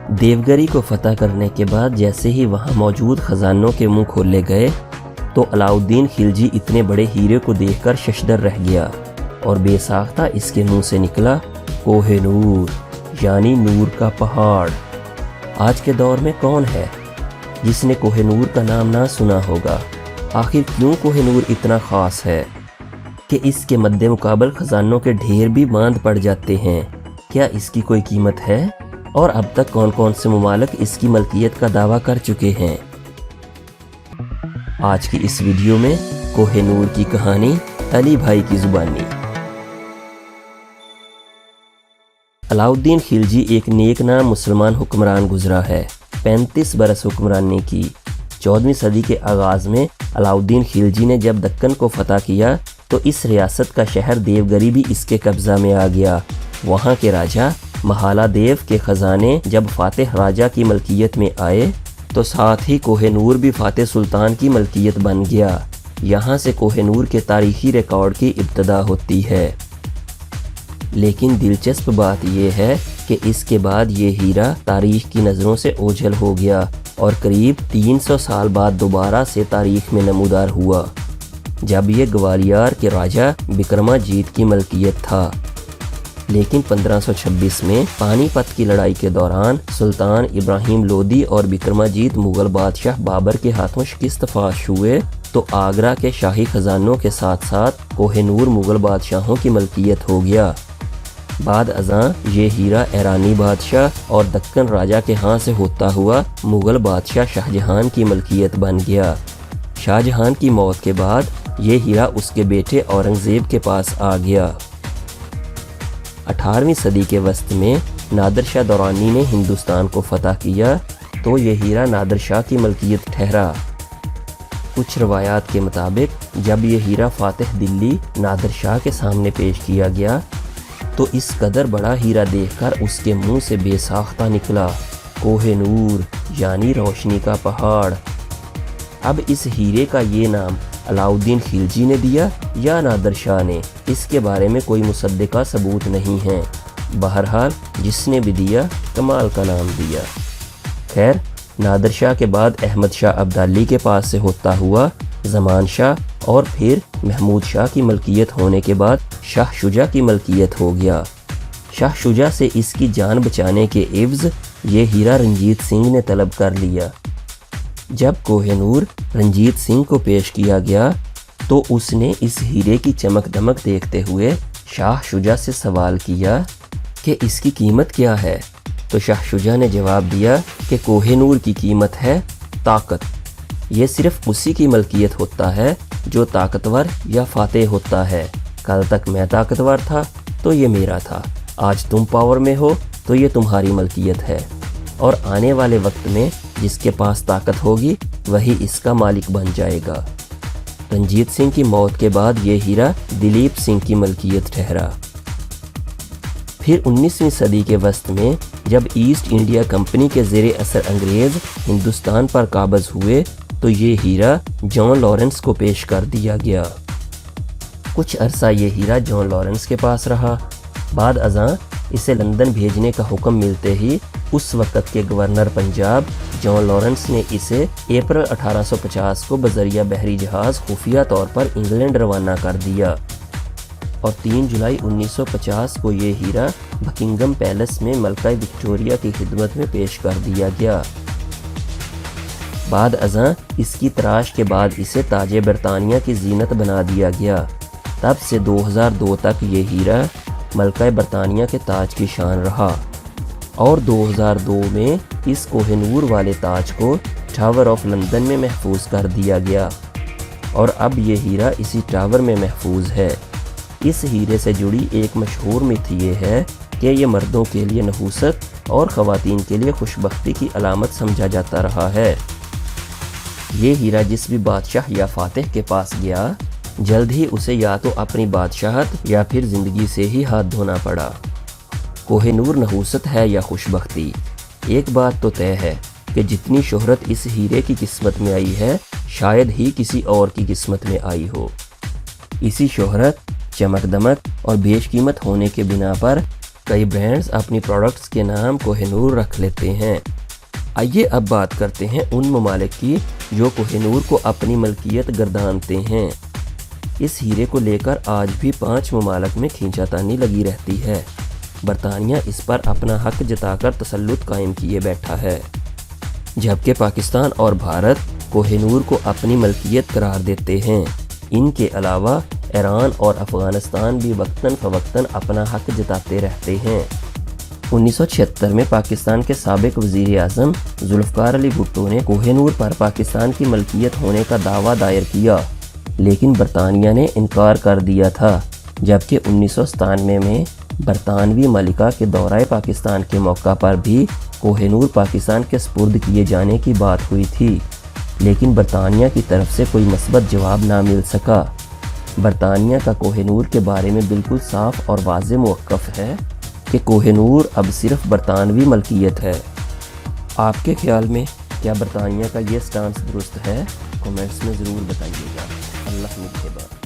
دیوگری کو فتح کرنے کے بعد جیسے ہی وہاں موجود خزانوں کے منہ کھولے گئے تو علاؤالدین خلجی اتنے بڑے ہیرے کو دیکھ کر ششدر رہ گیا اور بے ساختہ اس کے منہ سے نکلا کوہ نور، یعنی نور کا پہاڑ۔ آج کے دور میں کون ہے جس نے کوہ نور کا نام نہ سنا ہوگا؟ آخر کیوں کوہ نور اتنا خاص ہے کہ اس کے مد مقابل خزانوں کے ڈھیر بھی باندھ پڑ جاتے ہیں؟ کیا اس کی کوئی قیمت ہے؟ اور اب تک کون کون سے ممالک اس کی ملکیت کا دعویٰ کر چکے ہیں؟ آج کی اس ویڈیو میں کوہ نور کی کہانی علی بھائی کی زبانی۔ علاؤالدین خلجی ایک نیک نام مسلمان حکمران گزرا ہے۔ 35 برس حکمرانی کی۔ 14ویں صدی کے آغاز میں علاؤالدین خلجی نے جب دکن کو فتح کیا تو اس ریاست کا شہر دیوگری بھی اس کے قبضہ میں آ گیا۔ وہاں کے راجہ مہالا دیو کے خزانے جب فاتح راجہ کی ملکیت میں آئے تو ساتھ ہی کوہ نور بھی فاتح سلطان کی ملکیت بن گیا۔ یہاں سے کوہ نور کے تاریخی ریکارڈ کی ابتدا ہوتی ہے۔ لیکن دلچسپ بات یہ ہے کہ اس کے بعد یہ ہیرا تاریخ کی نظروں سے اوجھل ہو گیا اور قریب 300 سال بعد دوبارہ سے تاریخ میں نمودار ہوا، جب یہ گوالیار کے راجہ بکرماجیت کی ملکیت تھا۔ لیکن 1526 میں پانی پت کی لڑائی کے دوران سلطان ابراہیم لودھی اور بکرماجیت مغل بادشاہ بابر کے ہاتھوں شکست فاش ہوئے تو آگرہ کے شاہی خزانوں کے ساتھ ساتھ کوہ نور مغل بادشاہوں کی ملکیت ہو گیا۔ بعد ازاں یہ ہیرا ایرانی بادشاہ اور دکن راجہ کے ہاں سے ہوتا ہوا مغل بادشاہ شاہ جہان کی ملکیت بن گیا۔ شاہ جہان کی موت کے بعد یہ ہیرا اس کے بیٹے اورنگزیب کے پاس آ گیا۔ 18ویں صدی کے وسط میں نادر شاہ درانی نے ہندوستان کو فتح کیا تو یہ ہیرا نادر شاہ کی ملکیت ٹھہرا۔ کچھ روایات کے مطابق جب یہ ہیرا فاتح دلی نادر شاہ کے سامنے پیش کیا گیا تو اس قدر بڑا ہیرا دیکھ کر اس کے منہ سے بے ساختہ نکلا کوہ نور، یعنی روشنی کا پہاڑ۔ اب اس ہیرے کا یہ نام علاؤالدین خلجی نے دیا یا نادر شاہ نے، اس کے بارے میں کوئی مصدقہ ثبوت نہیں ہے۔ بہرحال جس نے بھی دیا کمال کا نام دیا۔ خیر، نادر شاہ کے بعد احمد شاہ ابدالی کے پاس سے ہوتا ہوا زمان شاہ اور پھر محمود شاہ کی ملکیت ہونے کے بعد شاہ شجاع کی ملکیت ہو گیا۔ شاہ شجاع سے اس کی جان بچانے کے عوض یہ ہیرا رنجیت سنگھ نے طلب کر لیا۔ جب کوہ نور رنجیت سنگھ کو پیش کیا گیا تو اس نے اس ہیرے کی چمک دمک دیکھتے ہوئے شاہ شجاع سے سوال کیا کہ اس کی قیمت کیا ہے؟ تو شاہ شجاع نے جواب دیا کہ کوہ نور کی قیمت ہے طاقت۔ یہ صرف اسی کی ملکیت ہوتا ہے جو طاقتور یا فاتح ہوتا ہے۔ کل تک میں طاقتور تھا تو یہ میرا تھا، آج تم پاور میں ہو تو یہ تمہاری ملکیت ہے، اور آنے والے وقت میں جس کے پاس طاقت ہوگی وہی اس کا مالک بن جائے گا۔ رنجیت سنگھ کی موت کے بعد یہ ہیرا دلیپ سنگھ کی ملکیت ٹھہرا۔ پھر 19ویں صدی کے وسط میں جب ایسٹ انڈیا کمپنی کے زیر اثر انگریز ہندوستان پر قابض ہوئے تو یہ ہیرا جان لارنس کو پیش کر دیا گیا۔ کچھ عرصہ یہ ہیرا جان لارنس کے پاس رہا۔ بعد ازاں اسے لندن بھیجنے کا حکم ملتے ہی اس وقت کے گورنر پنجاب جان لارنس نے اسے اپریل 1850 کو بذریعہ بحری جہاز خفیہ طور پر انگلینڈ روانہ کر دیا، اور 3 جولائی 1950 کو یہ ہیرا بکنگم پیلس میں ملکہ وکٹوریہ کی خدمت میں پیش کر دیا گیا۔ بعد ازاں اس کی تراش کے بعد اسے تاج برطانیہ کی زینت بنا دیا گیا۔ تب سے 2002 تک یہ ہیرا ملکہ برطانیہ کے تاج کی شان رہا، اور 2002 میں اس کوہ نور والے تاج کو ٹاور آف لندن میں محفوظ کر دیا گیا، اور اب یہ ہیرا اسی ٹاور میں محفوظ ہے۔ اس ہیرے سے جڑی ایک مشہور مت یہ ہے کہ یہ مردوں کے لیے نحوست اور خواتین کے لیے خوشبختی کی علامت سمجھا جاتا رہا ہے۔ یہ ہیرا جس بھی بادشاہ یا فاتح کے پاس گیا جلد ہی اسے یا تو اپنی بادشاہت یا پھر زندگی سے ہی ہاتھ دھونا پڑا۔ کوہ نور نحوست ہے یا خوشبختی؟ ایک بات تو طے ہے کہ جتنی شہرت اس ہیرے کی قسمت میں آئی ہے شاید ہی کسی اور کی قسمت میں آئی ہو۔ اسی شہرت، چمک دمک اور بیش قیمت ہونے کے بنا پر کئی برانڈز اپنی پروڈکٹس کے نام کوہ نور رکھ لیتے ہیں۔ آئیے اب بات کرتے ہیں ان ممالک کی جو کوہ نور کو اپنی ملکیت گردانتے ہیں۔ اس ہیرے کو لے کر آج بھی 5 ممالک میں کھینچا تانی لگی رہتی ہے۔ برطانیہ اس پر اپنا حق جتا کر تسلط قائم کیے بیٹھا ہے، جبکہ پاکستان اور بھارت کوہ نور کو اپنی ملکیت قرار دیتے ہیں۔ ان کے علاوہ ایران اور افغانستان بھی وقتاً فوقتاً اپنا حق جتاتے رہتے ہیں۔ 1976 میں پاکستان کے سابق وزیر اعظم ذوالفقار علی بھٹو نے کوہ نور پر پاکستان کی ملکیت ہونے کا دعویٰ دائر کیا، لیکن برطانیہ نے انکار کر دیا تھا، جبکہ 1997 میں برطانوی ملکہ کے دورہ پاکستان کے موقع پر بھی کوہ نور پاکستان کے سپرد کیے جانے کی بات ہوئی تھی، لیکن برطانیہ کی طرف سے کوئی مثبت جواب نہ مل سکا۔ برطانیہ کا کوہ نور کے بارے میں بالکل صاف اور واضح موقف ہے کہ کوہ نور اب صرف برطانوی ملکیت ہے۔ آپ کے خیال میں کیا برطانیہ کا یہ سٹانس درست ہے؟ کمنٹس میں ضرور بتائیے گا۔ اللہ نگہبان۔